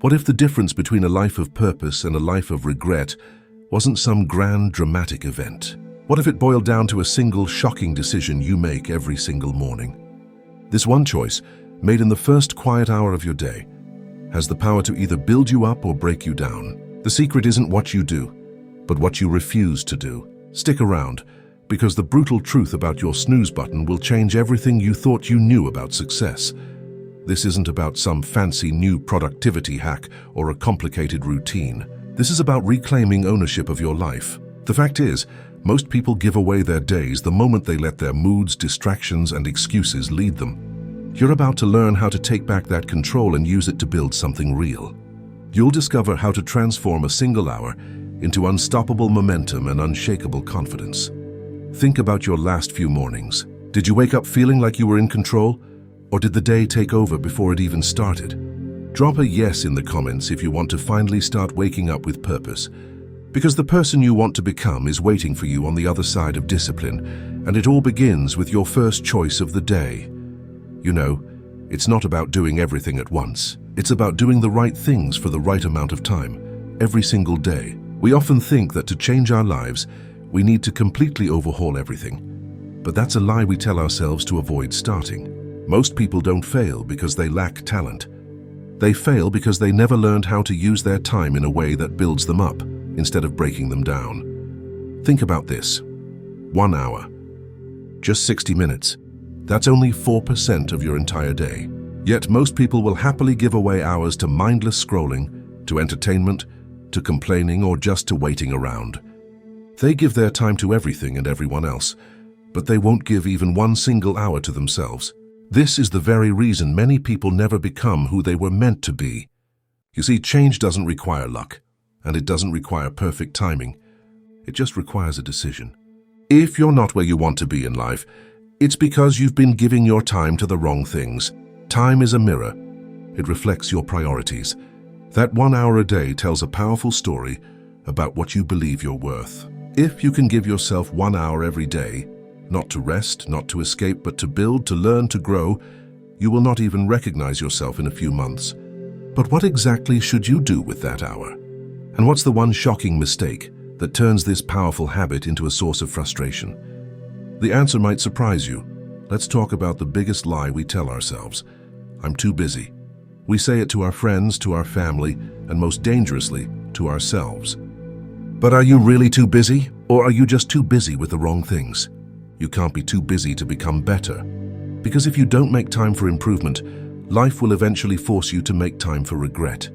What if the difference between a life of purpose and a life of regret wasn't some grand, dramatic event? What if it boiled down to a single, shocking decision you make every single morning? This one choice, made in the first quiet hour of your day, has the power to either build you up or break you down. The secret isn't what you do, but what you refuse to do. Stick around, because the brutal truth about your snooze button will change everything you thought you knew about success. This isn't about some fancy new productivity hack or a complicated routine. This is about reclaiming ownership of your life. The fact is, most people give away their days the moment they let their moods, distractions, and excuses lead them. You're about to learn how to take back that control and use it to build something real. You'll discover how to transform a single hour into unstoppable momentum and unshakable confidence. Think about your last few mornings. Did you wake up feeling like you were in control? Or did the day take over before it even started? Drop a yes in the comments if you want to finally start waking up with purpose. Because the person you want to become is waiting for you on the other side of discipline, and it all begins with your first choice of the day. You know, it's not about doing everything at once. It's about doing the right things for the right amount of time, every single day. We often think that to change our lives, we need to completely overhaul everything. But that's a lie we tell ourselves to avoid starting. Most people don't fail because they lack talent. They fail because they never learned how to use their time in a way that builds them up, instead of breaking them down. Think about this. 1 hour. Just 60 minutes. That's only 4% of your entire day. Yet most people will happily give away hours to mindless scrolling, to entertainment, to complaining, or just to waiting around. They give their time to everything and everyone else, but they won't give even one single hour to themselves. This is the very reason many people never become who they were meant to be. You see, change doesn't require luck, and it doesn't require perfect timing. It just requires a decision. If you're not where you want to be in life, it's because you've been giving your time to the wrong things. Time is a mirror. It reflects your priorities. That 1 hour a day tells a powerful story about what you believe you're worth. If you can give yourself 1 hour every day, not to rest, not to escape, but to build, to learn, to grow, you will not even recognize yourself in a few months. But what exactly should you do with that hour? And what's the one shocking mistake that turns this powerful habit into a source of frustration? The answer might surprise you. Let's talk about the biggest lie we tell ourselves. I'm too busy. We say it to our friends, to our family, and most dangerously, to ourselves. But are you really too busy? Or are you just too busy with the wrong things? You can't be too busy to become better. Because if you don't make time for improvement, life will eventually force you to make time for regret.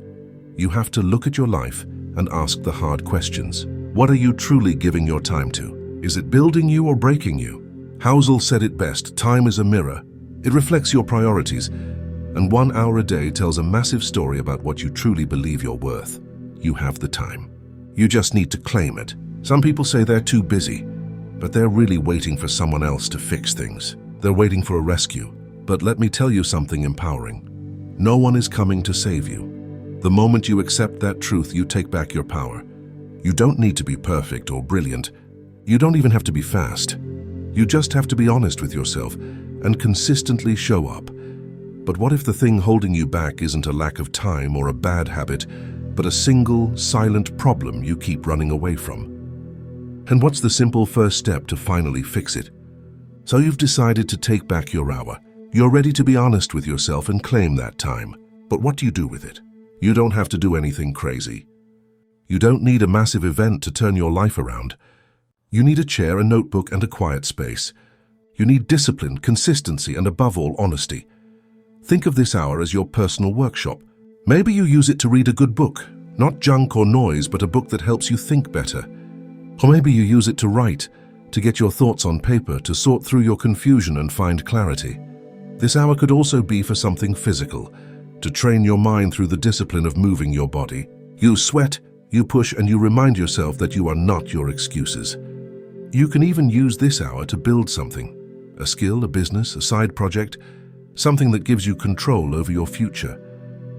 You have to look at your life and ask the hard questions. What are you truly giving your time to? Is it building you or breaking you? Housel said it best, time is a mirror. It reflects your priorities, and 1 hour a day tells a massive story about what you truly believe you're worth. You have the time. You just need to claim it. Some people say they're too busy, but they're really waiting for someone else to fix things. They're waiting for a rescue. But let me tell you something empowering. No one is coming to save you. The moment you accept that truth, you take back your power. You don't need to be perfect or brilliant. You don't even have to be fast. You just have to be honest with yourself and consistently show up. But what if the thing holding you back isn't a lack of time or a bad habit, but a single, silent problem you keep running away from? And what's the simple first step to finally fix it? So you've decided to take back your hour. You're ready to be honest with yourself and claim that time. But what do you do with it? You don't have to do anything crazy. You don't need a massive event to turn your life around. You need a chair, a notebook, and a quiet space. You need discipline, consistency, and above all, honesty. Think of this hour as your personal workshop. Maybe you use it to read a good book, not junk or noise, but a book that helps you think better. Or maybe you use it to write, to get your thoughts on paper, to sort through your confusion and find clarity. This hour could also be for something physical, to train your mind through the discipline of moving your body. You sweat, you push, and you remind yourself that you are not your excuses. You can even use this hour to build something, a skill, a business, a side project, something that gives you control over your future.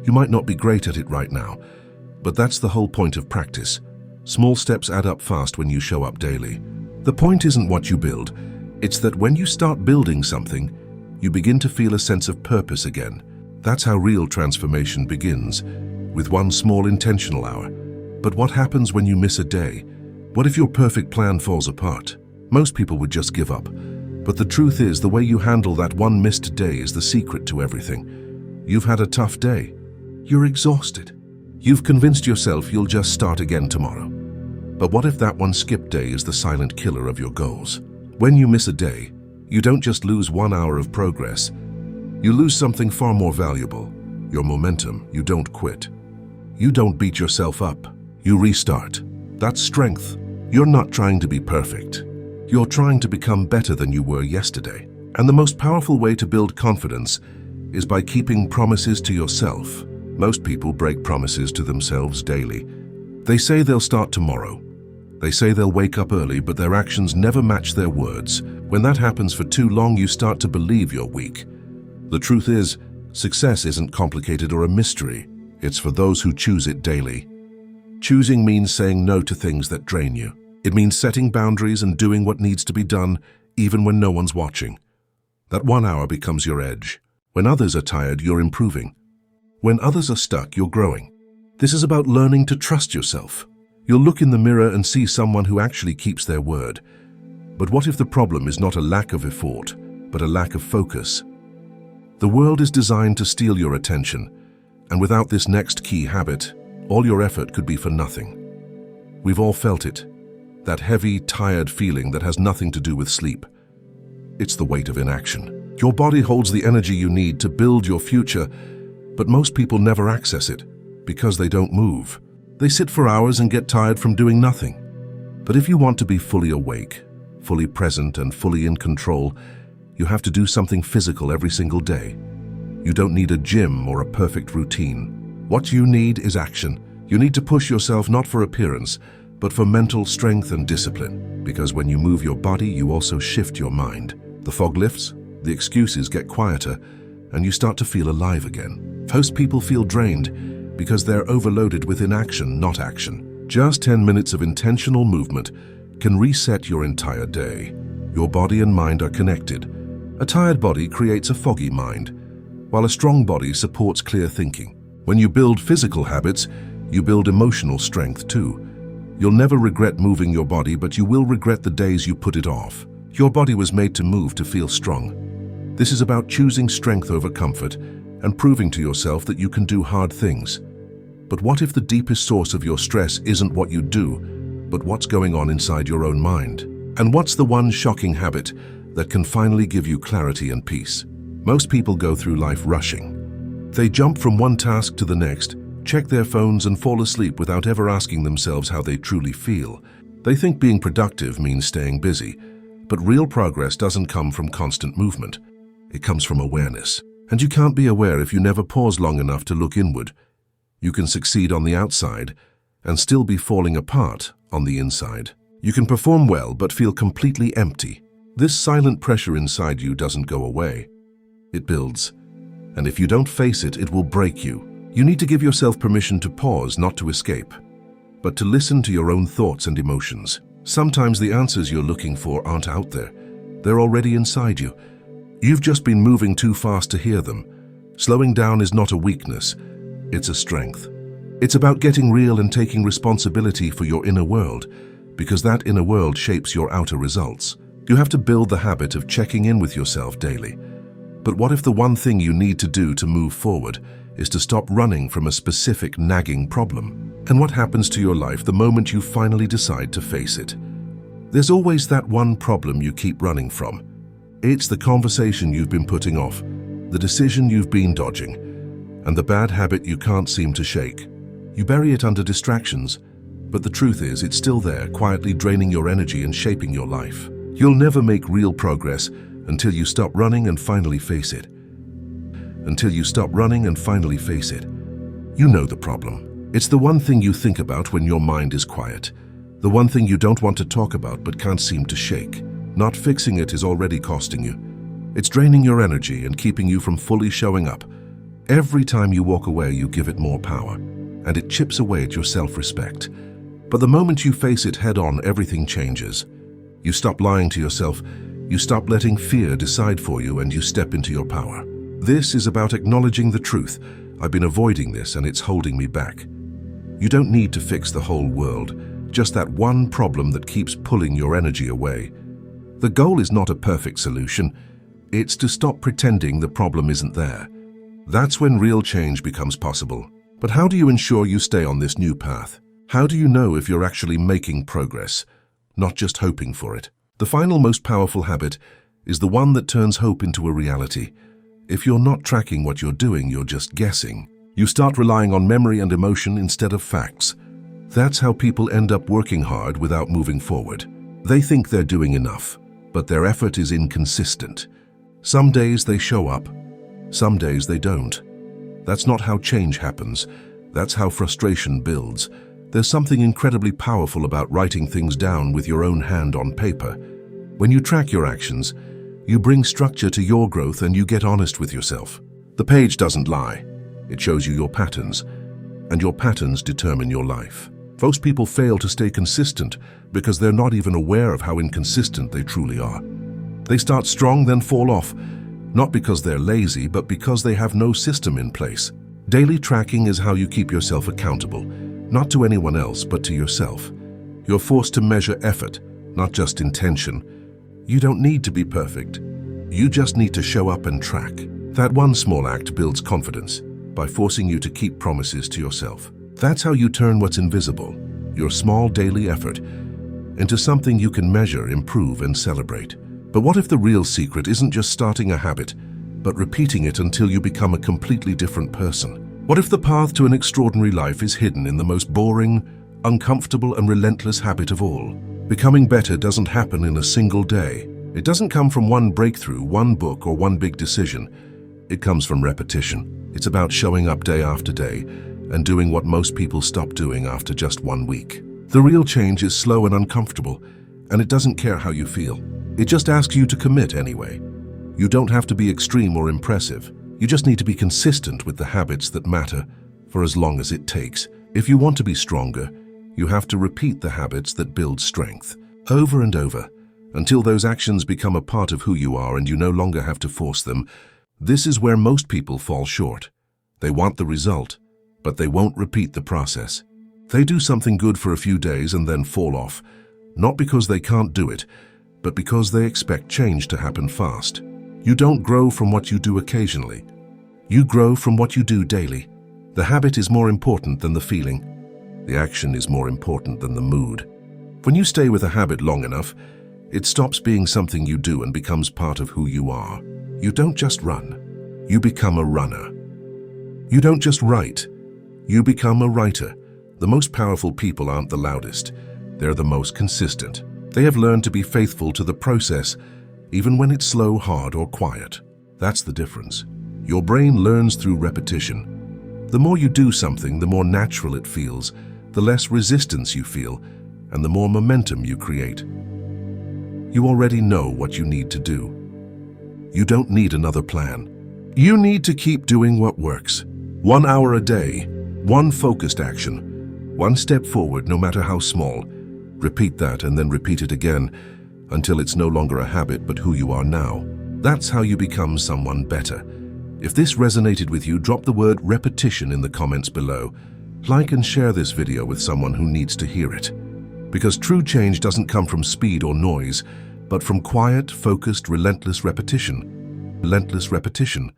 You might not be great at it right now, but that's the whole point of practice. Small steps add up fast when you show up daily. The point isn't what you build, it's that when you start building something, you begin to feel a sense of purpose again. That's how real transformation begins, with one small intentional hour. But what happens when you miss a day? What if your perfect plan falls apart? Most people would just give up. But the truth is, the way you handle that one missed day is the secret to everything. You've had a tough day. You're exhausted. You've convinced yourself you'll just start again tomorrow. But what if that one skipped day is the silent killer of your goals? When you miss a day, you don't just lose 1 hour of progress. You lose something far more valuable, your momentum. You don't quit. You don't beat yourself up. You restart. That's strength. You're not trying to be perfect. You're trying to become better than you were yesterday. And the most powerful way to build confidence is by keeping promises to yourself. Most people break promises to themselves daily. They say they'll start tomorrow. They say they'll wake up early, but their actions never match their words. When that happens for too long, you start to believe you're weak. The truth is, success isn't complicated or a mystery. It's for those who choose it daily. Choosing means saying no to things that drain you. It means setting boundaries and doing what needs to be done, even when no one's watching. That 1 hour becomes your edge. When others are tired, you're improving. When others are stuck, you're growing. This is about learning to trust yourself. You'll look in the mirror and see someone who actually keeps their word. But what if the problem is not a lack of effort, but a lack of focus? The world is designed to steal your attention, and without this next key habit, all your effort could be for nothing. We've all felt it, that heavy, tired feeling that has nothing to do with sleep. It's the weight of inaction. Your body holds the energy you need to build your future, but most people never access it because they don't move. They sit for hours and get tired from doing nothing. But if you want to be fully awake, fully present, and fully in control, you have to do something physical every single day. You don't need a gym or a perfect routine. What you need is action. You need to push yourself not for appearance, but for mental strength and discipline. Because when you move your body, you also shift your mind. The fog lifts, the excuses get quieter, and you start to feel alive again. Most people feel drained because they're overloaded with inaction, not action. Just 10 minutes of intentional movement can reset your entire day. Your body and mind are connected. A tired body creates a foggy mind, while a strong body supports clear thinking. When you build physical habits, you build emotional strength too. You'll never regret moving your body, but you will regret the days you put it off. Your body was made to move to feel strong. This is about choosing strength over comfort and proving to yourself that you can do hard things. But what if the deepest source of your stress isn't what you do, but what's going on inside your own mind? And what's the one shocking habit that can finally give you clarity and peace? Most people go through life rushing. They jump from one task to the next, check their phones and fall asleep without ever asking themselves how they truly feel. They think being productive means staying busy, but real progress doesn't come from constant movement. It comes from awareness. And you can't be aware if you never pause long enough to look inward. You can succeed on the outside and still be falling apart on the inside. You can perform well but feel completely empty. This silent pressure inside you doesn't go away. It builds. And if you don't face it, it will break you. You need to give yourself permission to pause, not to escape, but to listen to your own thoughts and emotions. Sometimes the answers you're looking for aren't out there. They're already inside you. You've just been moving too fast to hear them. Slowing down is not a weakness, it's a strength. It's about getting real and taking responsibility for your inner world, because that inner world shapes your outer results. You have to build the habit of checking in with yourself daily. But what if the one thing you need to do to move forward is to stop running from a specific nagging problem? And what happens to your life the moment you finally decide to face it? There's always that one problem you keep running from. It's the conversation you've been putting off, the decision you've been dodging, and the bad habit you can't seem to shake. You bury it under distractions, but the truth is it's still there, quietly draining your energy and shaping your life. You'll never make real progress until you stop running and finally face it. Until you stop running and finally face it. You know the problem. It's the one thing you think about when your mind is quiet. The one thing you don't want to talk about but can't seem to shake. Not fixing it is already costing you. It's draining your energy and keeping you from fully showing up. Every time you walk away, you give it more power, and it chips away at your self-respect. But the moment you face it head-on, everything changes. You stop lying to yourself, you stop letting fear decide for you, and you step into your power. This is about acknowledging the truth. I've been avoiding this and it's holding me back. You don't need to fix the whole world, just that one problem that keeps pulling your energy away. The goal is not a perfect solution. It's to stop pretending the problem isn't there. That's when real change becomes possible. But how do you ensure you stay on this new path? How do you know if you're actually making progress, not just hoping for it? The final most powerful habit is the one that turns hope into a reality. If you're not tracking what you're doing, you're just guessing. You start relying on memory and emotion instead of facts. That's how people end up working hard without moving forward. They think they're doing enough, but their effort is inconsistent. Some days they show up, some days they don't. That's not how change happens. That's how frustration builds. There's something incredibly powerful about writing things down with your own hand on paper. When you track your actions, you bring structure to your growth and you get honest with yourself. The page doesn't lie. It shows you your patterns, and your patterns determine your life. Most people fail to stay consistent because they're not even aware of how inconsistent they truly are. They start strong, then fall off, not because they're lazy, but because they have no system in place. Daily tracking is how you keep yourself accountable, not to anyone else, but to yourself. You're forced to measure effort, not just intention. You don't need to be perfect. You just need to show up and track. That one small act builds confidence by forcing you to keep promises to yourself. That's how you turn what's invisible, your small daily effort, into something you can measure, improve, and celebrate. But what if the real secret isn't just starting a habit, but repeating it until you become a completely different person? What if the path to an extraordinary life is hidden in the most boring, uncomfortable, and relentless habit of all? Becoming better doesn't happen in a single day. It doesn't come from one breakthrough, one book, or one big decision. It comes from repetition. It's about showing up day after day and doing what most people stop doing after just 1 week. The real change is slow and uncomfortable, and it doesn't care how you feel. It just asks you to commit anyway. You don't have to be extreme or impressive. You just need to be consistent with the habits that matter for as long as it takes. If you want to be stronger, you have to repeat the habits that build strength over and over until those actions become a part of who you are and you no longer have to force them. This is where most people fall short. They want the result, but they won't repeat the process. They do something good for a few days and then fall off, not because they can't do it, but because they expect change to happen fast. You don't grow from what you do occasionally. You grow from what you do daily. The habit is more important than the feeling. The action is more important than the mood. When you stay with a habit long enough, it stops being something you do and becomes part of who you are. You don't just run. You become a runner. You don't just write. You become a writer. The most powerful people aren't the loudest. They're the most consistent. They have learned to be faithful to the process, even when it's slow, hard, or quiet. That's the difference. Your brain learns through repetition. The more you do something, the more natural it feels, the less resistance you feel, and the more momentum you create. You already know what you need to do. You don't need another plan. You need to keep doing what works. 1 hour a day, one focused action, one step forward, no matter how small. Repeat that and then repeat it again until it's no longer a habit but who you are now. That's how you become someone better. If this resonated with you, drop the word repetition in the comments below. Like and share this video with someone who needs to hear it. Because true change doesn't come from speed or noise, but from quiet, focused, relentless repetition. Relentless repetition.